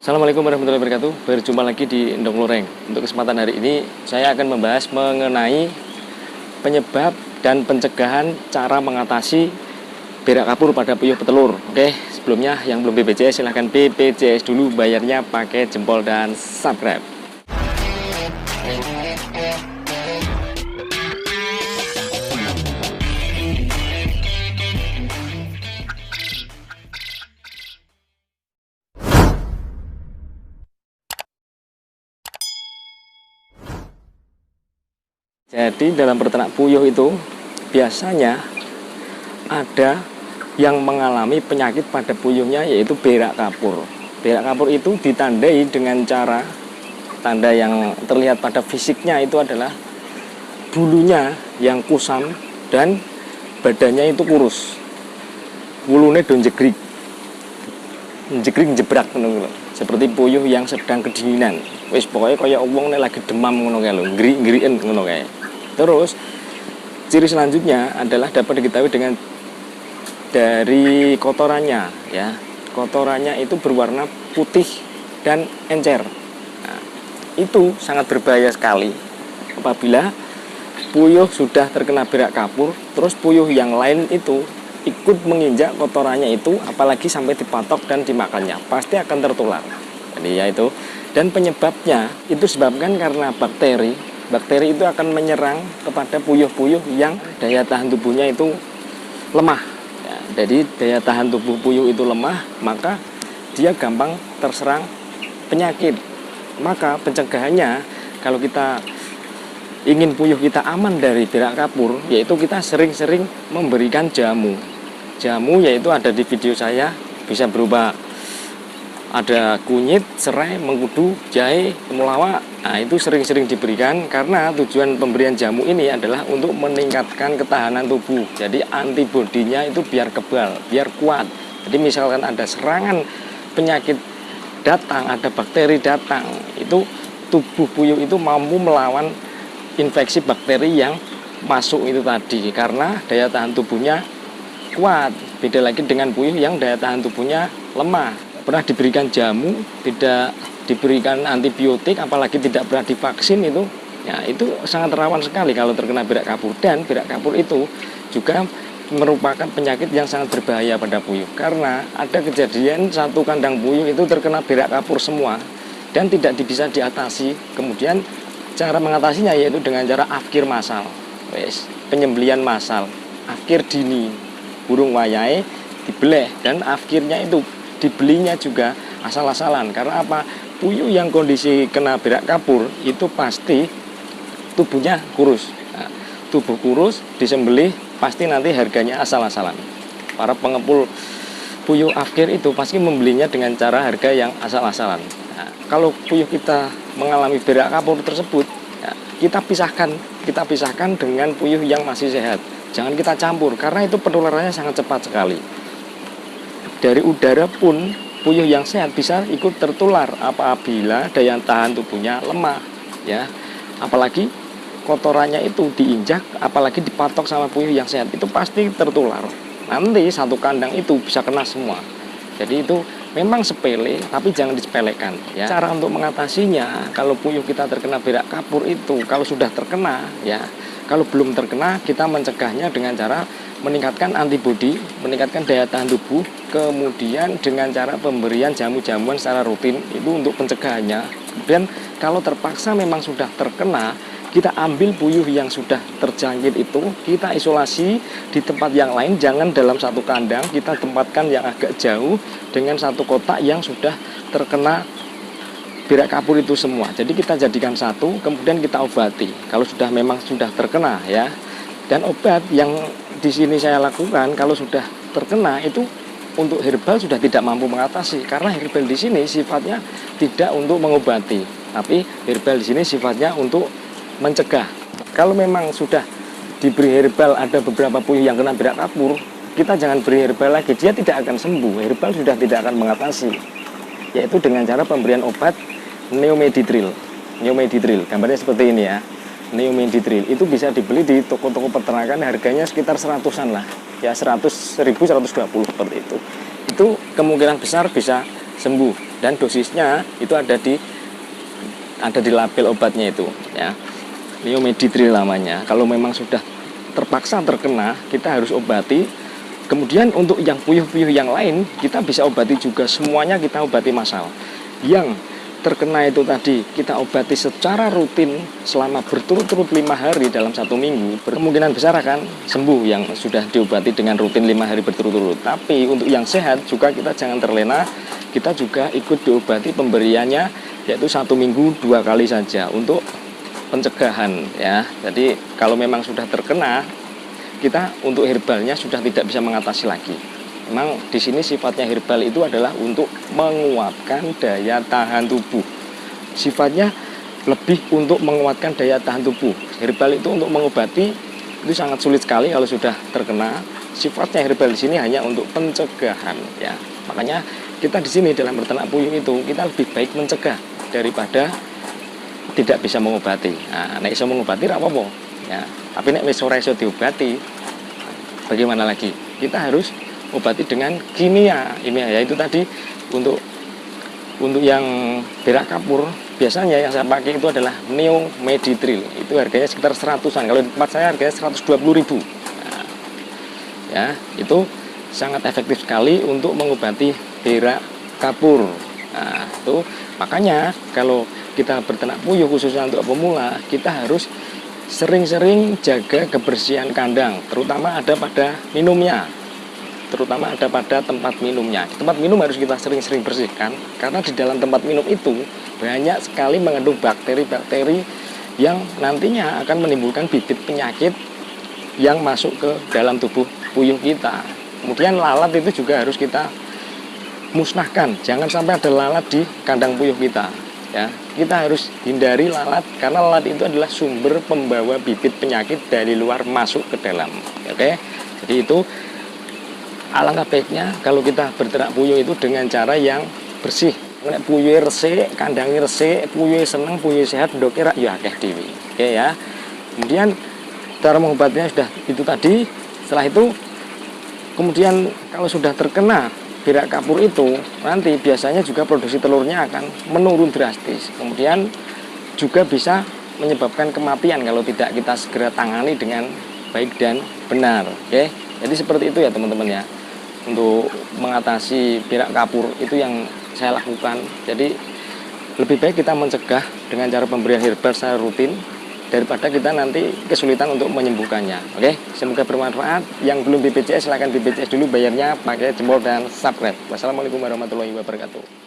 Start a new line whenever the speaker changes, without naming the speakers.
Assalamualaikum warahmatullahi wabarakatuh. Berjumpa lagi di Endong Loreng. Untuk kesempatan hari ini saya akan membahas mengenai penyebab dan pencegahan cara mengatasi berak kapur pada puyuh petelur. Oke, sebelumnya yang belum BPJS silahkan BPJS dulu, bayarnya pakai jempol dan subscribe. Jadi dalam peternak puyuh itu biasanya ada yang mengalami penyakit pada puyuhnya, yaitu berak kapur. Berak kapur itu ditandai dengan cara, tanda yang terlihat pada fisiknya itu adalah bulunya yang kusam dan badannya itu kurus. Wulune do jegrik jebrak ngono, seperti puyuh yang sedang kedinginan. Wis pokoknya kayak wong nek lagi demam ngono kae lho, ngri-ngriken ngono kae. Terus ciri selanjutnya adalah dapat diketahui dengan dari kotorannya, ya. Kotorannya itu berwarna putih dan encer. Nah, itu sangat berbahaya sekali apabila puyuh sudah terkena berak kapur, terus puyuh yang lain itu ikut menginjak kotorannya itu, apalagi sampai dipatok dan dimakannya, pasti akan tertular. Jadi ya itu. Dan penyebabnya itu disebabkan karena bakteri. Bakteri itu akan menyerang kepada puyuh-puyuh yang daya tahan tubuhnya itu lemah. Ya, jadi daya tahan tubuh puyuh itu lemah, maka dia gampang terserang penyakit. Maka pencegahannya, kalau kita ingin puyuh kita aman dari berak kapur, yaitu kita sering-sering memberikan jamu. Jamu yaitu ada di video saya, bisa berupa ada kunyit, serai, mengkudu, jahe, temulawak. Nah, itu sering-sering diberikan karena tujuan pemberian jamu ini adalah untuk meningkatkan ketahanan tubuh. Jadi antibodinya itu biar kebal, biar kuat. Jadi misalkan ada serangan penyakit datang, ada bakteri datang, itu tubuh puyuh itu mampu melawan infeksi bakteri yang masuk itu tadi, karena daya tahan tubuhnya kuat. Beda lagi dengan puyuh yang daya tahan tubuhnya lemah. Pernah diberikan jamu, tidak diberikan antibiotik, apalagi tidak pernah divaksin, itu ya itu sangat rawan sekali kalau terkena berak kapur. Dan berak kapur itu juga merupakan penyakit yang sangat berbahaya pada puyuh, karena ada kejadian satu kandang puyuh itu terkena berak kapur semua dan tidak bisa diatasi. Kemudian cara mengatasinya yaitu dengan cara afkir massal, penyembelian massal, afkir dini, burung wayahe dibeleh, dan afkirnya itu dibelinya juga asal-asalan. Karena apa? Puyuh yang kondisi kena berak kapur itu pasti tubuhnya kurus. Nah, tubuh kurus disembelih pasti nanti harganya asal-asalan. Para pengepul puyuh afkir itu pasti membelinya dengan cara harga yang asal-asalan. Nah, kalau puyuh kita mengalami berak kapur tersebut, ya, kita pisahkan dengan puyuh yang masih sehat. Jangan kita campur, karena itu penularannya sangat cepat sekali. Dari udara pun puyuh yang sehat bisa ikut tertular apabila daya tahan tubuhnya lemah, ya. Apalagi kotorannya itu diinjak, apalagi dipatok sama puyuh yang sehat, itu pasti tertular. Nanti satu kandang itu bisa kena semua. Jadi itu memang sepele, tapi jangan disepelekan, ya. Cara untuk mengatasinya, kalau puyuh kita terkena berak kapur itu, kalau sudah terkena, ya, kalau belum terkena, kita mencegahnya dengan cara meningkatkan antibodi, meningkatkan daya tahan tubuh, kemudian dengan cara pemberian jamu-jamuan secara rutin, itu untuk pencegahannya. Kemudian kalau terpaksa memang sudah terkena, kita ambil puyuh yang sudah terjangkit itu, kita isolasi di tempat yang lain, jangan dalam satu kandang, kita tempatkan yang agak jauh dengan satu kotak yang sudah terkena berak kapur itu semua. Jadi kita jadikan satu, kemudian kita obati kalau sudah memang sudah terkena, ya. Dan obat yang di sini saya lakukan kalau sudah terkena itu untuk herbal sudah tidak mampu mengatasi, karena herbal di sini sifatnya tidak untuk mengobati, tapi herbal di sini sifatnya untuk mencegah. Kalau memang sudah diberi herbal, ada beberapa puyuh yang kena berak kapur, kita jangan beri herbal lagi, dia tidak akan sembuh. Herbal sudah tidak akan mengatasi, yaitu dengan cara pemberian obat neomeditril. Neomeditril, gambarnya seperti ini, ya. Neomeditril itu bisa dibeli di toko-toko peternakan, harganya sekitar 100-an lah, ya, 100.000, 120 seperti itu. Itu kemungkinan besar bisa sembuh dan dosisnya itu ada di label obatnya itu ya, Liomeditril namanya. Kalau memang sudah terpaksa terkena, kita harus obati. Kemudian untuk yang puyuh-puyuh yang lain kita bisa obati juga, semuanya kita obati massal. Yang terkena itu tadi kita obati secara rutin selama berturut-turut 5 hari dalam 1 minggu, kemungkinan besar akan sembuh yang sudah diobati dengan rutin 5 hari berturut-turut. Tapi untuk yang sehat juga kita jangan terlena, kita juga ikut diobati pemberiannya, yaitu 1 minggu 2 kali saja untuk pencegahan ya. Jadi kalau memang sudah terkena, kita untuk herbalnya sudah tidak bisa mengatasi lagi. Memang di sini sifatnya herbal itu adalah untuk menguatkan daya tahan tubuh. Sifatnya lebih untuk menguatkan daya tahan tubuh. Herbal itu untuk mengobati itu sangat sulit sekali kalau sudah terkena. Sifatnya herbal di sini hanya untuk pencegahan ya. Makanya kita di sini dalam berternak puyuh itu kita lebih baik mencegah daripada tidak bisa mengobati. Nah, nek iso mengobati ra apa-apa ya. Tapi nek wis ora iso diobati, bagaimana lagi? Kita harus obati dengan kimia yaitu tadi untuk yang berak kapur biasanya yang saya pakai itu adalah Liomeditril. Itu harganya sekitar 100-an. Kalau di tempat saya harganya 120.000. Nah, ya, itu sangat efektif sekali untuk mengobati berak kapur. Nah, itu makanya kalau kita berternak puyuh khususnya untuk pemula, kita harus sering-sering jaga kebersihan kandang, terutama ada pada minumnya. Terutama ada pada tempat minumnya. Tempat minum harus kita sering-sering bersihkan, karena di dalam tempat minum itu banyak sekali mengandung bakteri-bakteri yang nantinya akan menimbulkan bibit penyakit yang masuk ke dalam tubuh puyuh kita. Kemudian lalat itu juga harus kita musnahkan. Jangan sampai ada lalat di kandang puyuh kita. Ya, kita harus hindari lalat karena lalat itu adalah sumber pembawa bibit penyakit dari luar masuk ke dalam. Oke, jadi itu alangkah baiknya kalau kita berternak puyuh itu dengan cara yang bersih. Nek puyuh resik, kandangnya resik, puyuh seneng, puyuh sehat, ndoknya ya akeh dhewe. Oke ya. Kemudian cara mengobatinya sudah itu tadi. Setelah itu kemudian kalau sudah terkena berak kapur itu, nanti biasanya juga produksi telurnya akan menurun drastis. Kemudian juga bisa menyebabkan kematian kalau tidak kita segera tangani dengan baik dan benar. Oke, jadi seperti itu ya teman-teman ya. Untuk mengatasi berak kapur itu yang saya lakukan. Jadi lebih baik kita mencegah dengan cara pemberian herbal secara rutin daripada kita nanti kesulitan untuk menyembuhkannya. Oke, semoga bermanfaat. Yang belum BPJS silahkan BPJS dulu, bayarnya pakai jempol dan subscribe. Wassalamualaikum warahmatullahi wabarakatuh.